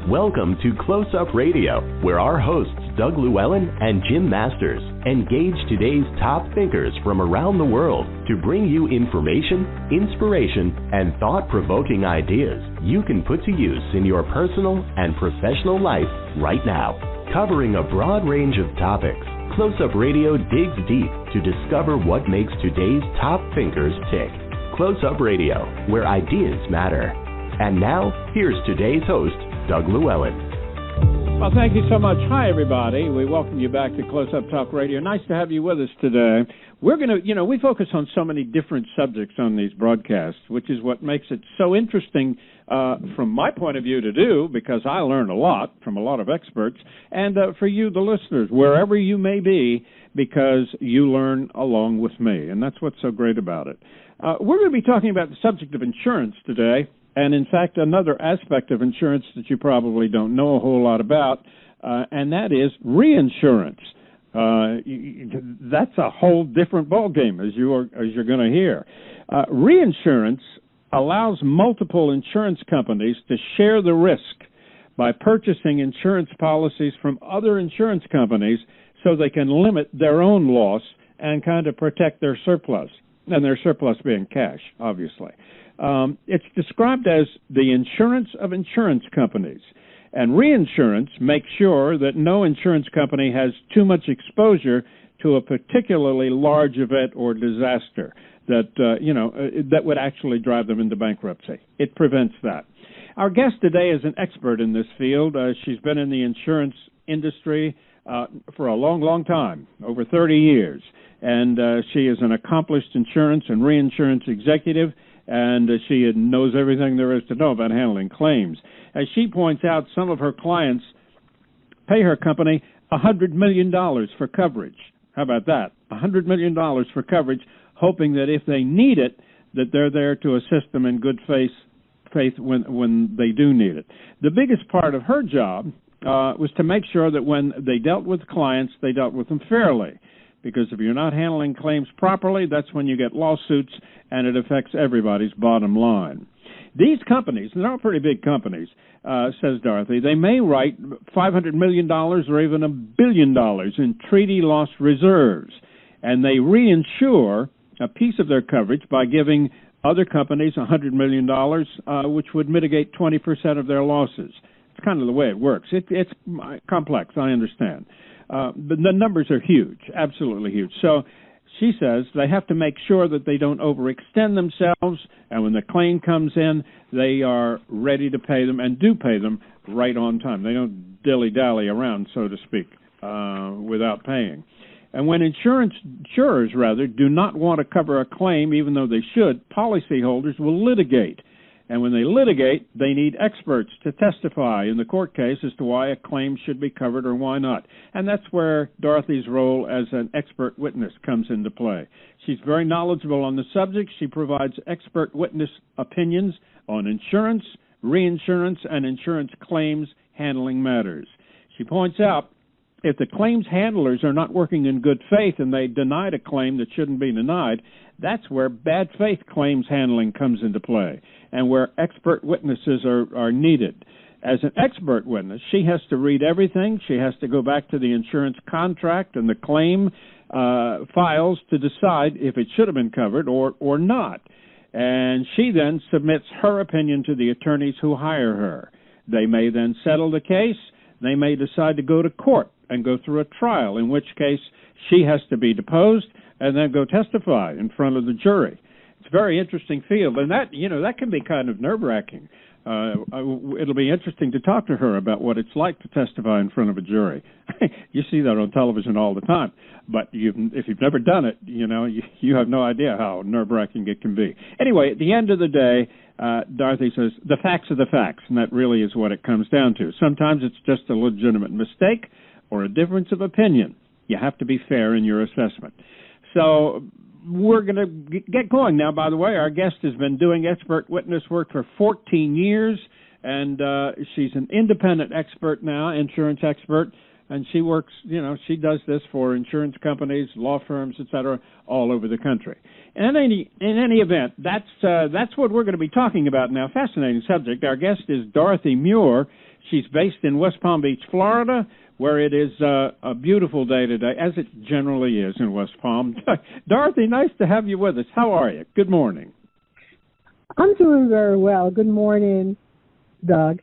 Welcome to Close Up Radio, where our hosts Doug Llewellyn and Jim Masters engage today's top thinkers from around the world to bring you information, inspiration, and thought-provoking ideas you can put to use in your personal and professional life right now. Covering a broad range of topics, Close Up Radio digs deep to discover what makes today's top thinkers tick. Close Up Radio, where ideas matter. And now, here's today's host, Doug Llewellyn. Well, thank you so much. Hi, everybody. We welcome you back to Close Up Talk Radio. Nice to have you with us today. We're going to, we focus on so many different subjects on these broadcasts, which is what makes it so interesting from my point of view to do, because I learn a lot from a lot of experts, and for you, the listeners, wherever you may be, because you learn along with me, and that's what's so great about it. We're going to be talking about the subject of insurance today. And, in fact, another aspect of insurance that you probably don't know a whole lot about, and that is reinsurance. That's a whole different ballgame, as you're going to hear. Reinsurance allows multiple insurance companies to share the risk by purchasing insurance policies from other insurance companies so they can limit their own loss and kind of protect their surplus, and their surplus being cash, obviously. It's described as the insurance of insurance companies, and reinsurance makes sure that no insurance company has too much exposure to a particularly large event or disaster that that would actually drive them into bankruptcy. It prevents that. Our guest today is an expert in this field. She's been in the insurance industry for a long, long time, over 30 years, and she is an accomplished insurance and reinsurance executive, and she knows everything there is to know about handling claims. As she points out, some of her clients pay her company $100 million for coverage. How about that? $100 million for coverage, hoping that if they need it, that they're there to assist them in good faith when they do need it. The biggest part of her job was to make sure that when they dealt with clients, they dealt with them fairly. Because if you're not handling claims properly, that's when you get lawsuits, and it affects everybody's bottom line. These companies, and they're all pretty big companies, says Dorothy, they may write $500 million or even $1 billion in treaty loss reserves, and they reinsure a piece of their coverage by giving other companies $100 million, which would mitigate 20% of their losses. It's kind of the way it works. It's complex, I understand. But the numbers are huge, absolutely huge. So she says they have to make sure that they don't overextend themselves, and when the claim comes in, they are ready to pay them and do pay them right on time. They don't dilly-dally around, so to speak, without paying. And when insurers do not want to cover a claim, even though they should, policyholders will litigate. And when they litigate, they need experts to testify in the court case as to why a claim should be covered or why not. And that's where Dorothy's role as an expert witness comes into play. She's very knowledgeable on the subject. She provides expert witness opinions on insurance, reinsurance, and insurance claims handling matters. She points out if the claims handlers are not working in good faith and they denied a claim that shouldn't be denied, that's where bad faith claims handling comes into play and where expert witnesses are needed. As an expert witness, she has to read everything. She has to go back to the insurance contract and the claim files to decide if it should have been covered or not. And she then submits her opinion to the attorneys who hire her. They may then settle the case. They may decide to go to court and go through a trial, in which case she has to be deposed and then go testify in front of the jury. It's a very interesting field, and that can be kind of nerve-wracking. It'll be interesting to talk to her about what it's like to testify in front of a jury. You see that on television all the time, but if you've never done it, you have no idea how nerve-wracking it can be. Anyway, at the end of the day, Dorothy says, the facts are the facts, and that really is what it comes down to. Sometimes it's just a legitimate mistake or a difference of opinion. You have to be fair in your assessment. So we're going to get going now. By the way, our guest has been doing expert witness work for 14 years, and she's an independent expert now, insurance expert, and she works, she does this for insurance companies, law firms, et cetera, all over the country. In any event, that's what we're going to be talking about now. Fascinating subject. Our guest is Dorothy Muir. She's based in West Palm Beach, Florida, where it is a beautiful day today, as it generally is in West Palm. Dorothy, nice to have you with us. How are you? Good morning. I'm doing very well. Good morning, Doug.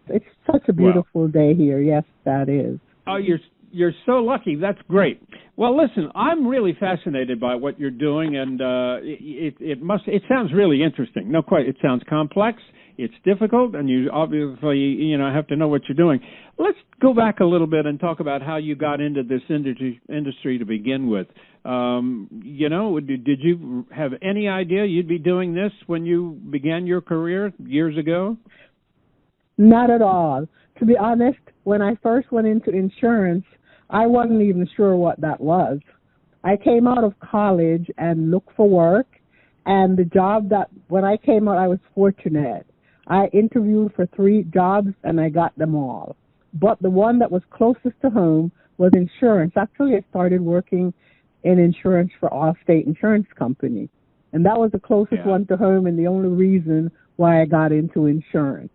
It's such a beautiful day here. Yes, that is. Oh, you're so lucky. That's great. Well, listen, I'm really fascinated by what you're doing, and it sounds really interesting. No, quite. It sounds complex. It's difficult, and you obviously have to know what you're doing. Let's go back a little bit and talk about how you got into this industry to begin with. Did you have any idea you'd be doing this when you began your career years ago? Not at all. To be honest, when I first went into insurance, I wasn't even sure what that was. I came out of college and looked for work, and the job that when I came out, I was fortunate. I interviewed for 3 jobs, and I got them all. But the one that was closest to home was insurance. Actually, I started working in insurance for Allstate Insurance Company, and that was the closest one to home and the only reason why I got into insurance.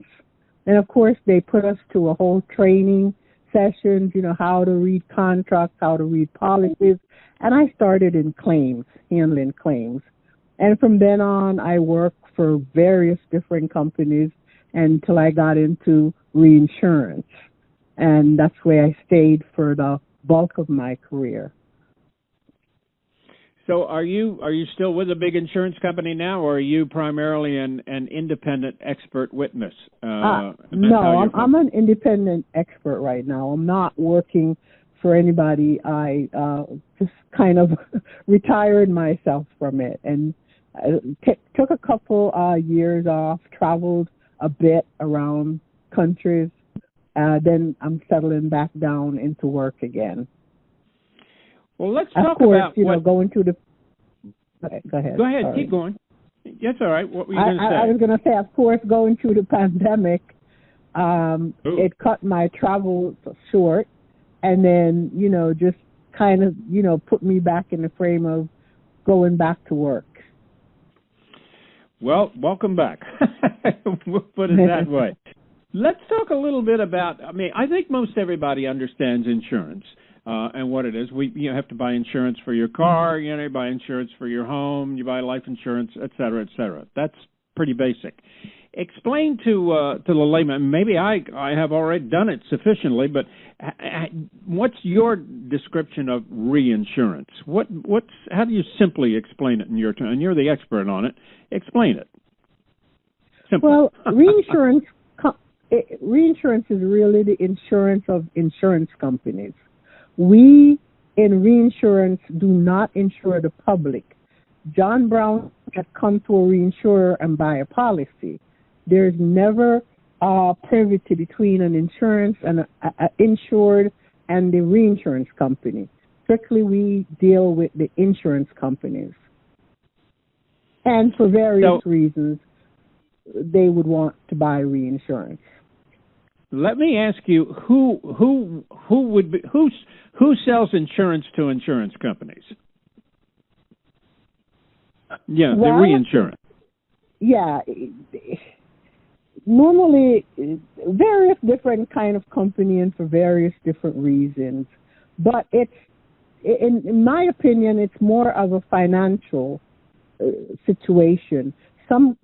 And, of course, they put us to a whole training sessions, how to read contracts, how to read policies, and I started in claims, handling claims. And from then on, I worked for various different companies until I got into reinsurance. And that's where I stayed for the bulk of my career. So are you still with a big insurance company now, or are you primarily an independent expert witness? No, I'm an independent expert right now. I'm not working for anybody. I just kind of retired myself from it and took a couple years off, traveled a bit around countries. Then I'm settling back down into work again. Well, let's talk about going to the. Okay, go ahead. Go ahead. Sorry. Keep going. That's all right. What were you going to say? I was going to say, of course, going through the pandemic, it cut my travel short, and then just kind of put me back in the frame of going back to work. Well, welcome back. We'll put it that way. Let's talk a little bit about. I think most everybody understands insurance. And what it is. You have to buy insurance for your car, you buy insurance for your home, you buy life insurance, et cetera, et cetera. That's pretty basic. Explain to the layman, maybe I have already done it sufficiently, but what's your description of reinsurance? How do you simply explain it in your term? And you're the expert on it. Explain it. Simply. Well, reinsurance is really the insurance of insurance companies. We, in reinsurance, do not insure the public. John Brown has come to a reinsurer and buy a policy. There's never a privity between an insurance and an insured and the reinsurance company. Strictly, we deal with the insurance companies. And for various reasons, they would want to buy reinsurance. Let me ask you, who sells insurance to insurance companies? Yeah, the reinsurance. Yeah, normally various different kind of company and for various different reasons. But it's, in my opinion, it's more of a financial situation. Some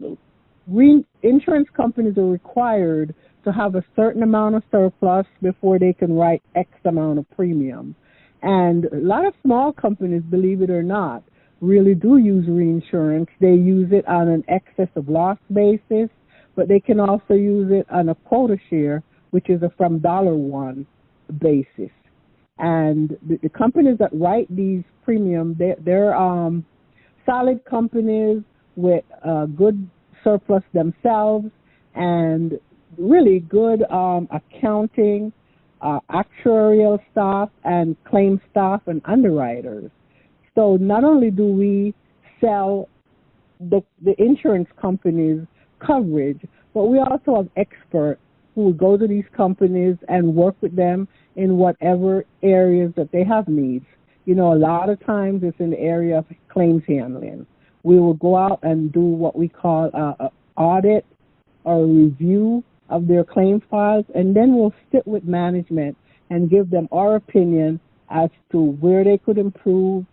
insurance companies are required to have a certain amount of surplus before they can write X amount of premium. And a lot of small companies, believe it or not, really do use reinsurance. They use it on an excess of loss basis, but they can also use it on a quota share, which is a from $1 basis. And the companies that write these premium, they're solid companies with good surplus themselves and really good accounting, actuarial staff, and claim staff and underwriters. So not only do we sell the insurance companies coverage, but we also have experts who will go to these companies and work with them in whatever areas that they have needs. A lot of times it's in the area of claims handling. We will go out and do what we call an audit or review of their claim files, and then we'll sit with management and give them our opinion as to where they could improve.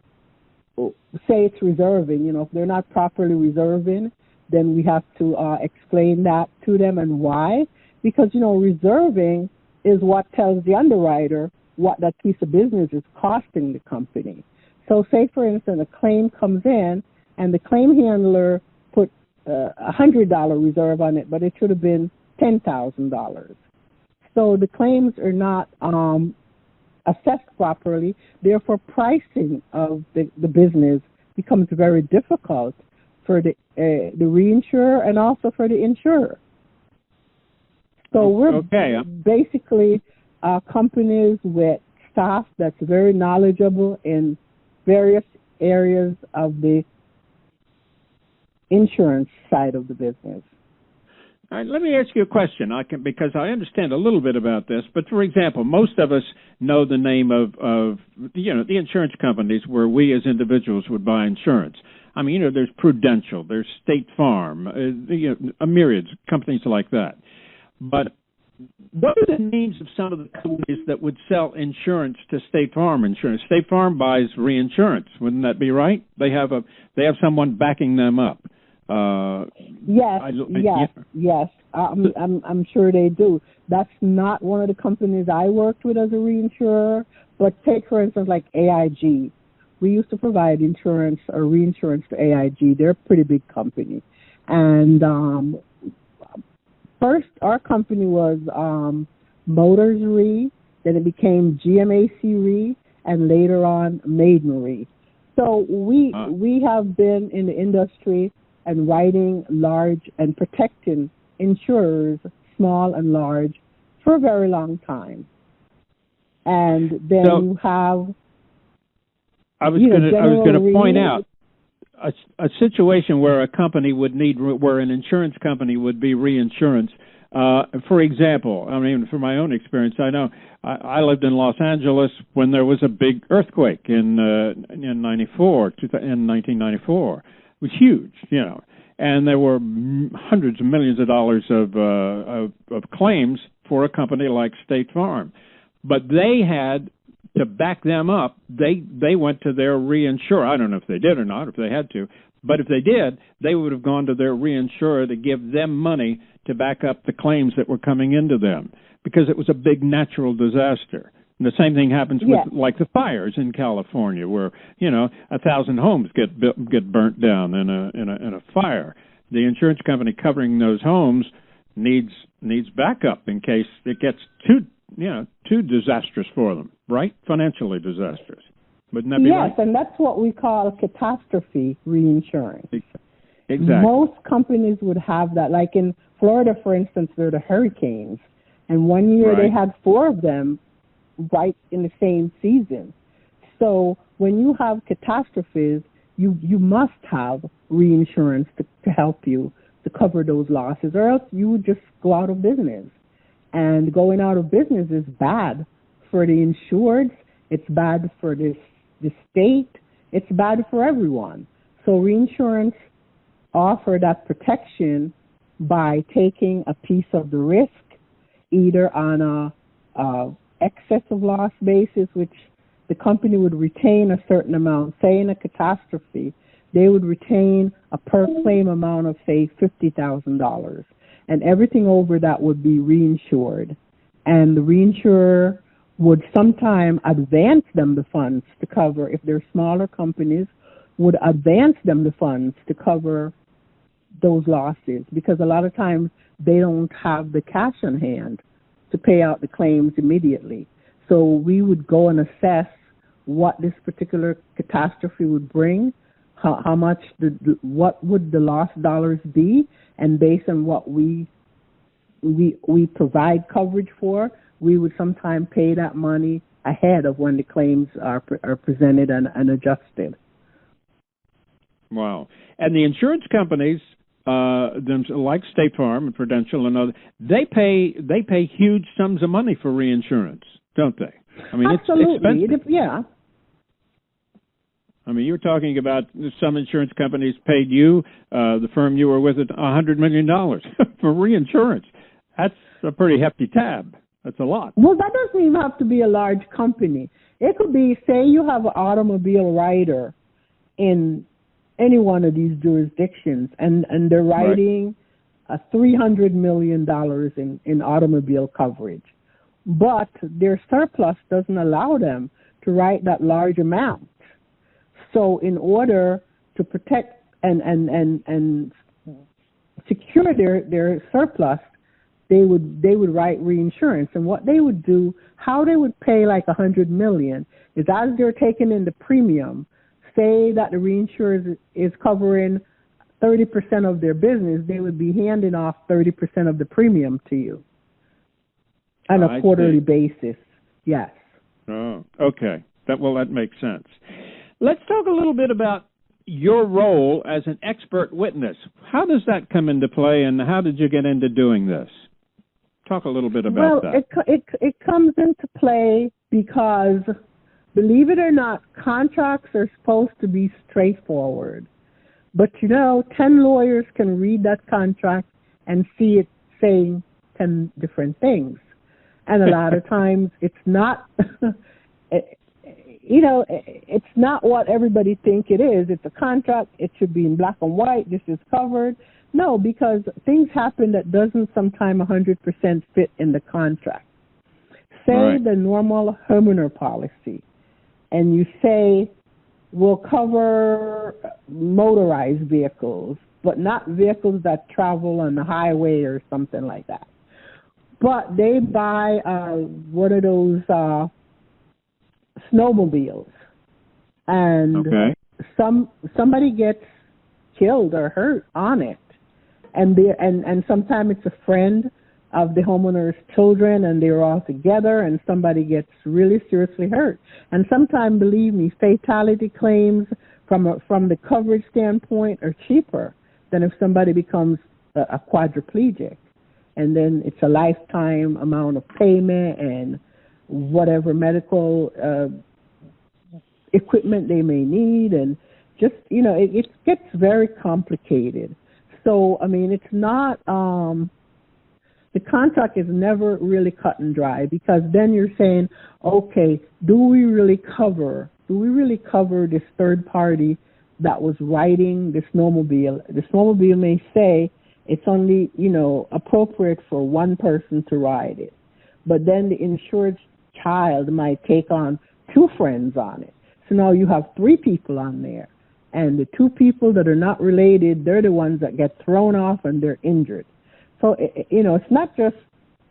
Say it's reserving, if they're not properly reserving, then we have to explain that to them and why. Because, reserving is what tells the underwriter what that piece of business is costing the company. So say, for instance, a claim comes in and the claim handler put a $100 reserve on it, but it should have been $10,000. So the claims are not assessed properly. Therefore, pricing of the business becomes very difficult for the reinsurer and also for the insurer. So we're basically companies with staff that's very knowledgeable in various areas of the insurance side of the business. All right, let me ask you a question. Because I understand a little bit about this. But for example, most of us know the name of the insurance companies where we as individuals would buy insurance. I mean, there's Prudential, there's State Farm, a myriad of companies like that. But what are the names of some of the companies that would sell insurance to State Farm Insurance? State Farm buys reinsurance, wouldn't that be right? They have someone backing them up. Yes. I'm sure they do. That's not one of the companies I worked with as a reinsurer. But take, for instance, like AIG. We used to provide insurance or reinsurance to AIG. They're a pretty big company. And first, our company was Motors Re, then it became GMAC Re, and later on Maiden Re. So we have been in the industry and writing large and protecting insurers, small and large, for a very long time. And then you have... I was going to point out a situation where where an insurance company would be reinsurance. For example, for my own experience, I know I lived in Los Angeles when there was a big earthquake in 1994. It was huge, and there were hundreds of millions of dollars of claims for a company like State Farm, but they had to back them up. They went to their reinsurer. I don't know if they did or not, if they had to, but if they did, they would have gone to their reinsurer to give them money to back up the claims that were coming into them, because it was a big natural disaster. And the same thing happens with like the fires in California, where 1,000 homes get burnt down in a fire. The insurance company covering those homes needs backup in case it gets too disastrous for them, right? Financially disastrous. Wouldn't that be right? Yes, and that's what we call catastrophe reinsurance. Exactly. Most companies would have that. Like in Florida, for instance, there are the hurricanes. And one year they had 4 of them right in the same season. So when you have catastrophes, you must have reinsurance to help you to cover those losses, or else you would just go out of business. And going out of business is bad for the insured. It's bad for the state. It's bad for everyone. So reinsurance offer that protection by taking a piece of the risk, either on a excess of loss basis, which the company would retain a certain amount. Say in a catastrophe, they would retain a per claim amount of, say, $50,000. And everything over that would be reinsured. And the reinsurer would sometime advance them the funds to cover, if they're smaller companies, would advance them the funds to cover those losses, because a lot of times they don't have the cash on hand to pay out the claims immediately. So we would go and assess what this particular catastrophe would bring, how much, what would the lost dollars be, and based on what we provide coverage for, we would sometimes pay that money ahead of when the claims are presented and adjusted. Wow. And the insurance companies, like State Farm and Prudential and others, they pay huge sums of money for reinsurance, don't they? I mean, absolutely. It's expensive. Yeah. I mean, you're talking about some insurance companies paid you, the firm you were with, $100 million for reinsurance. That's a pretty hefty tab. That's a lot. Well, that doesn't even have to be a large company. It could be, say you have an automobile writer in any one of these jurisdictions, and they're writing $300 million in automobile coverage. But their surplus doesn't allow them to write that large amount. So in order to protect and secure their surplus, they would write reinsurance. And what they would do, how they would pay like $100 million is, as they're taking in the premium, say that the reinsurer is covering 30% of their business, they would be handing off 30% of the premium to you on a quarterly basis. Yes. Oh, okay. That makes sense. Let's talk a little bit about your role as an expert witness. How does that come into play, and how did you get into doing this? Talk a little bit about that. It comes into play because, believe it or not, contracts are supposed to be straightforward. But 10 lawyers can read that contract and see it saying 10 different things. And a lot of times it's not, it's not what everybody think it is. It's a contract. It should be in black and white. This is covered. No, because things happen that doesn't sometimes 100% fit in the contract. Say the normal homeowner policy, and you say, we'll cover motorized vehicles, but not vehicles that travel on the highway or something like that. But they buy one of those snowmobiles, and somebody gets killed or hurt on it, and sometimes it's a friend of the homeowner's children, and they're all together, and somebody gets really seriously hurt. And sometimes, believe me, fatality claims from the coverage standpoint are cheaper than if somebody becomes a quadriplegic. And then it's a lifetime amount of payment and whatever medical equipment they may need, and just, it gets very complicated. So, I mean, it's not... the contract is never really cut and dry, because then you're saying, okay, do we really cover this third party that was riding the snowmobile? The snowmobile may say it's only, appropriate for one person to ride it. But then the insured child might take on two friends on it. So now you have three people on there. And the two people that are not related, they're the ones that get thrown off and they're injured. So, it's not just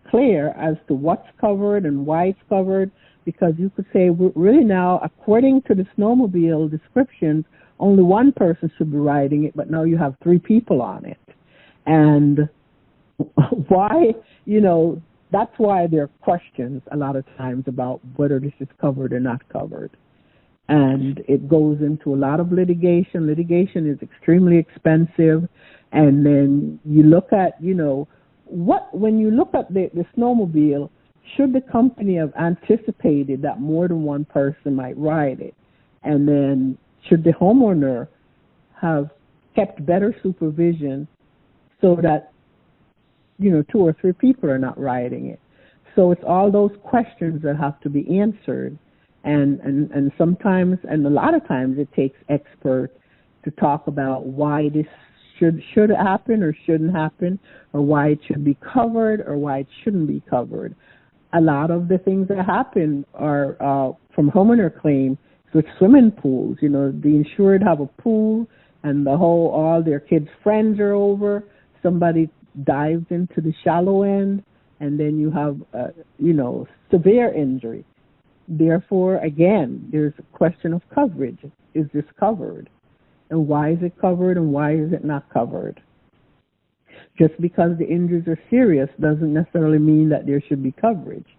clear as to what's covered and why it's covered, because you could say, really now, according to the snowmobile descriptions, only one person should be riding it, but now you have three people on it. And why, that's why there are questions a lot of times about whether this is covered or not covered. And it goes into a lot of litigation. Litigation is extremely expensive. And then you look at, when you look at the snowmobile, should the company have anticipated that more than one person might ride it? And then should the homeowner have kept better supervision so that, 2 or 3 people are not riding it? So it's all those questions that have to be answered. And sometimes, and a lot of times, it takes experts to talk about why this should happen or shouldn't happen, or why it should be covered or why it shouldn't be covered. A lot of the things that happen are from homeowner claim with swimming pools. The insured have a pool, and all their kids' friends are over. Somebody dives into the shallow end, and then you have severe injury. Therefore, again, there's a question of coverage. Is this covered? And why is it covered and why is it not covered? Just because the injuries are serious doesn't necessarily mean that there should be coverage.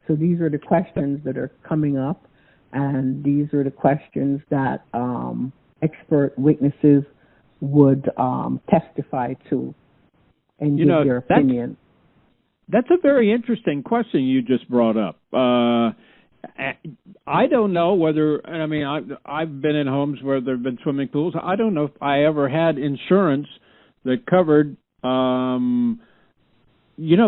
So these are the questions that are coming up, and these are the questions that expert witnesses would testify to and give their opinion. That's a very interesting question you just brought up. I don't know whether, I've been in homes where there have been swimming pools. I don't know if I ever had insurance that covered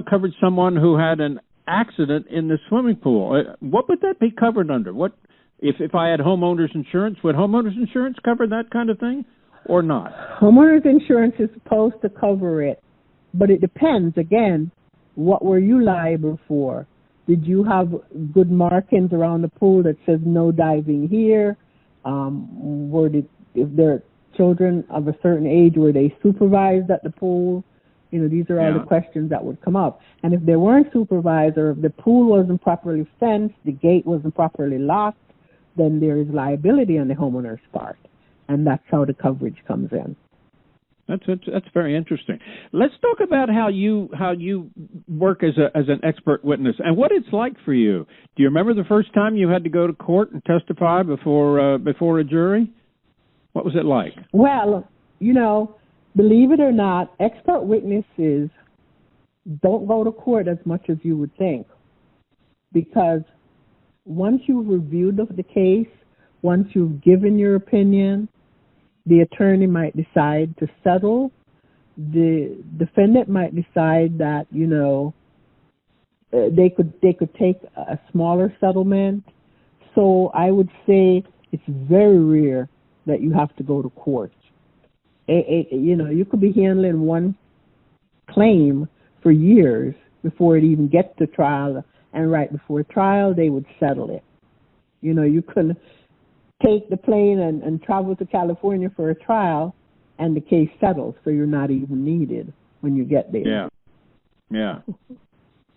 covered someone who had an accident in the swimming pool. What would that be covered under? What if I had homeowners insurance? Would homeowners insurance cover that kind of thing or not? Homeowners insurance is supposed to cover it, but it depends. Again, what were you liable for? Did you have good markings around the pool that says no diving here? If there are children of a certain age, were they supervised at the pool? These are all the questions that would come up. And if they weren't supervised, or if the pool wasn't properly fenced, the gate wasn't properly locked, then there is liability on the homeowner's part. And that's how the coverage comes in. That's very interesting. Let's talk about how you work as an expert witness and what it's like for you. Do you remember the first time you had to go to court and testify before a jury? What was it like? Well, believe it or not, expert witnesses don't go to court as much as you would think, because once you've reviewed the case, once you've given your opinion, the attorney might decide to settle. The defendant might decide that, they could take a smaller settlement. So I would say it's very rare that you have to go to court. You could be handling one claim for years before it even gets to trial, and right before trial they would settle it. You couldn't take the plane and travel to California for a trial, and the case settles, so you're not even needed when you get there. Yeah.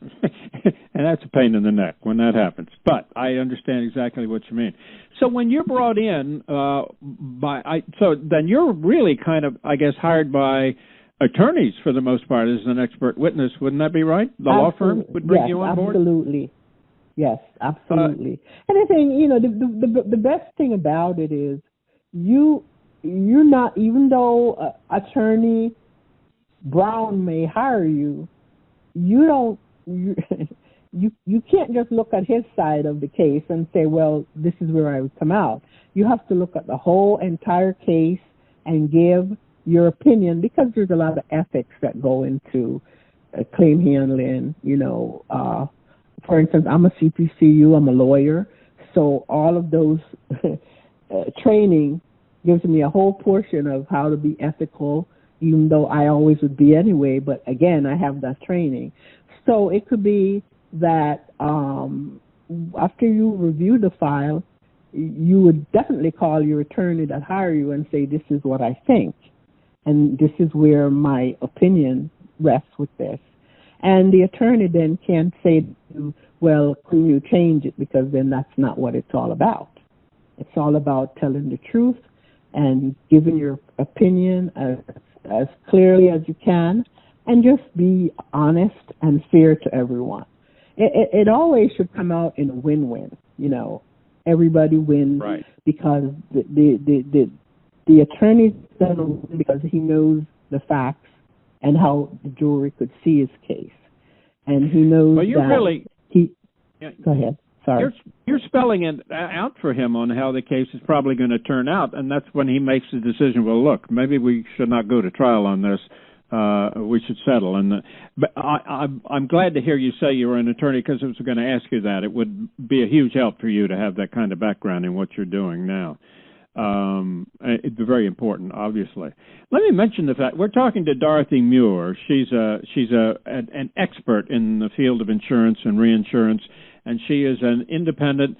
And that's a pain in the neck when that happens. But I understand exactly what you mean. So when you're brought in, so then you're really kind of, I guess, hired by attorneys for the most part as an expert witness. Wouldn't that be right? The law firm would bring you on board? Absolutely. Yes, absolutely. And I think, the best thing about it is you're not, even though Attorney Brown may hire you, you can't just look at his side of the case and say, well, this is where I would come out. You have to look at the whole entire case and give your opinion, because there's a lot of ethics that go into claim handling. For instance, I'm a CPCU, I'm a lawyer, so all of those training gives me a whole portion of how to be ethical, even though I always would be anyway, but again, I have that training. So it could be that after you review the file, you would definitely call your attorney that hired you and say, this is what I think, and this is where my opinion rests with this. And the attorney then can't say to you, well, can you change it, because then that's not what it's all about. It's all about telling the truth and giving your opinion as clearly as you can, and just be honest and fair to everyone. It always should come out in a win-win. Everybody wins, right? Because the attorney's done a win because he knows the facts and how the jury could see his case, and he knows Go ahead. Sorry. You're spelling it out for him on how the case is probably going to turn out, and that's when he makes the decision. Well, look, maybe we should not go to trial on this. We should settle. But I'm glad to hear you say you were an attorney, because I was going to ask you that. It would be a huge help for you to have that kind of background in what you're doing now. It's very important, obviously. Let me mention the fact we're talking to Dorothy Muir. She's an expert in the field of insurance and reinsurance, and she is an independent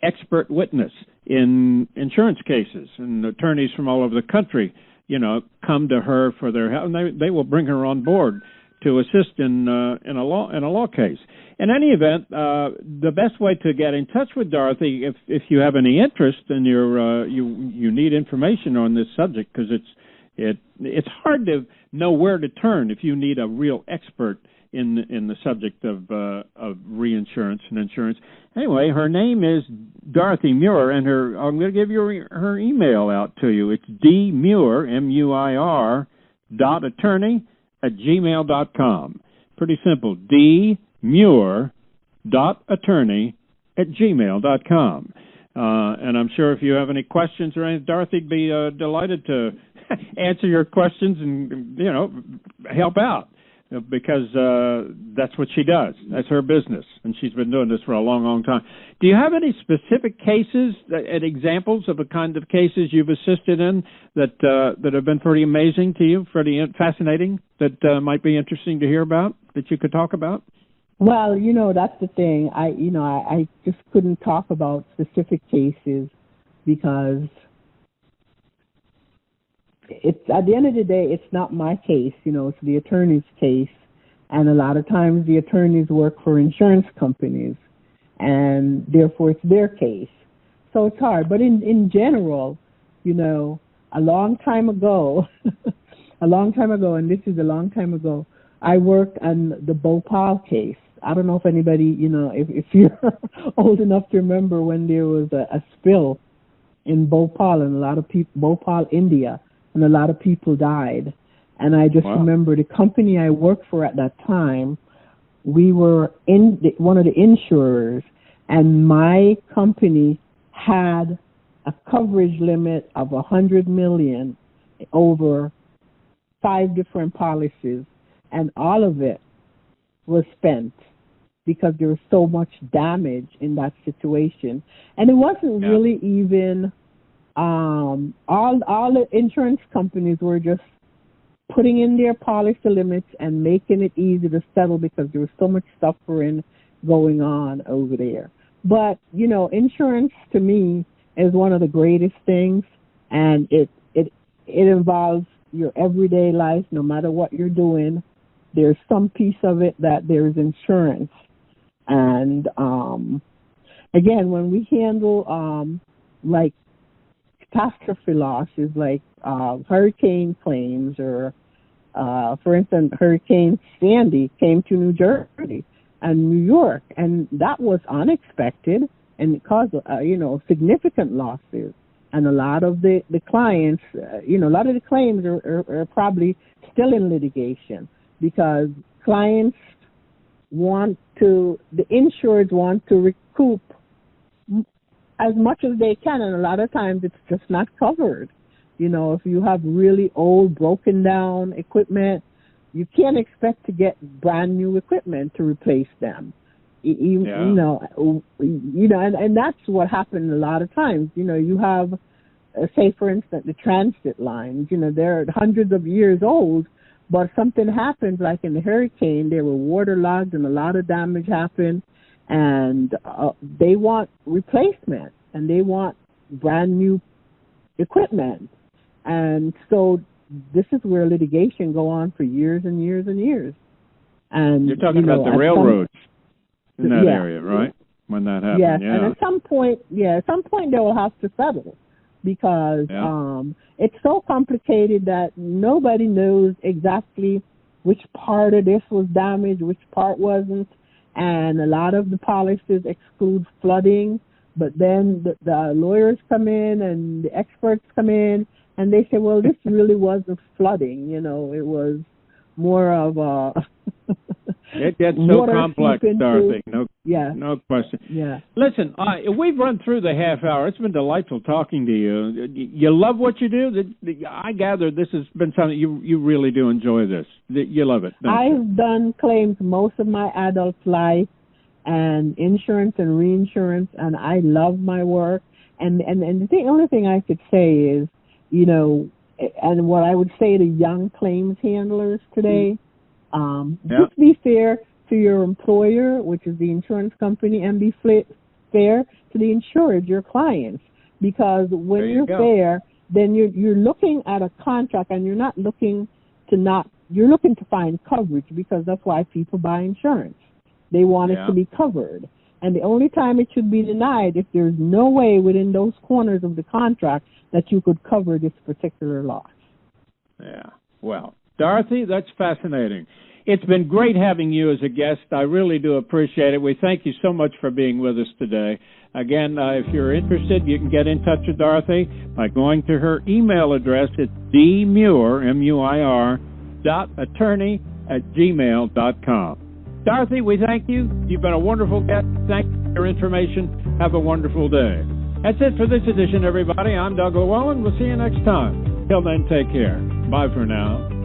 expert witness in insurance cases. And attorneys from all over the country, come to her for their help, and they will bring her on board to assist in a law case. In any event, the best way to get in touch with Dorothy, if you have any interest and you need information on this subject, because it's hard to know where to turn if you need a real expert in the subject of reinsurance and insurance. Anyway, her name is Dorothy Muir, and I'm going to give you her email out to you. It's dmuir, M-U-I-R, .attorney@gmail.com. Pretty simple, dmuir.attorney@gmail.com. And I'm sure if you have any questions or anything, Dorothy'd be delighted to answer your questions and, help out. because that's what she does. That's her business, and she's been doing this for a long, long time. Do you have any specific cases and examples of the kind of cases you've assisted in that have been pretty amazing to you, pretty fascinating, that might be interesting to hear about, that you could talk about? Well, that's the thing. I just couldn't talk about specific cases because it's, at the end of the day, it's not my case. It's the attorney's case, and a lot of times the attorneys work for insurance companies, and therefore it's their case. So it's hard. But in general, a long time ago, and this is a long time ago, I worked on the Bhopal case. I don't know if anybody, if you're old enough to remember when there was a spill in Bhopal, and a lot of people, Bhopal, India, and a lot of people died. And I just remember the company I worked for at that time, we were in one of the insurers, and my company had a coverage limit of $100 million over 5 different policies, and all of it was spent because there was so much damage in that situation. And it wasn't really even all the insurance companies were just putting in their policy limits and making it easy to settle because there was so much suffering going on over there. But, insurance to me is one of the greatest things, and it involves your everyday life. No matter what you're doing, there's some piece of it that there's insurance. And again, when we handle like catastrophe losses, like hurricane claims, or for instance, Hurricane Sandy came to New Jersey and New York, and that was unexpected, and it caused significant losses. And a lot of the clients, a lot of the claims are probably still in litigation because clients the insurers want to recoup as much as they can, and a lot of times it's just not covered. If you have really old, broken down equipment, you can't expect to get brand new equipment to replace them. And that's what happened a lot of times. You have, say, for instance, the transit lines. They're hundreds of years old, but something happened, like in the hurricane, they were waterlogged and a lot of damage happened, and they want replacement, and they want brand new equipment. And so this is where litigation go on for years and years and years. And you're talking about the railroads in that area, right? When that happened, and at some point they will have to settle because it's so complicated that nobody knows exactly which part of this was damaged, which part wasn't, and a lot of the policies exclude flooding, but then the lawyers come in and the experts come in and they say, well, this really wasn't flooding, it was more of a it gets so complex, Dorothy. No question. Yeah. Listen, we've run through the half hour. It's been delightful talking to you. You love what you do. I gather this has been something you really do enjoy this. You love it. I've done claims most of my adult life, and insurance and reinsurance, and I love my work. And the only thing I could say is, and what I would say to young claims handlers today, just be fair to your employer, which is the insurance company, and be fair to the insured, your clients. Because when you're fair, then you're looking at a contract, and you're looking to find coverage, because that's why people buy insurance. They want it to be covered. And the only time it should be denied if there's no way within those corners of the contract that you could cover this particular loss. Yeah. Well, Dorothy, that's fascinating. It's been great having you as a guest. I really do appreciate it. We thank you so much for being with us today. Again, if you're interested, you can get in touch with Dorothy by going to her email address. It's dmuir, M-U-I-R, .attorney@gmail.com. Dorothy, we thank you. You've been a wonderful guest. Thank you for your information. Have a wonderful day. That's it for this edition, everybody. I'm Doug Llewellyn. We'll see you next time. Till then, take care. Bye for now.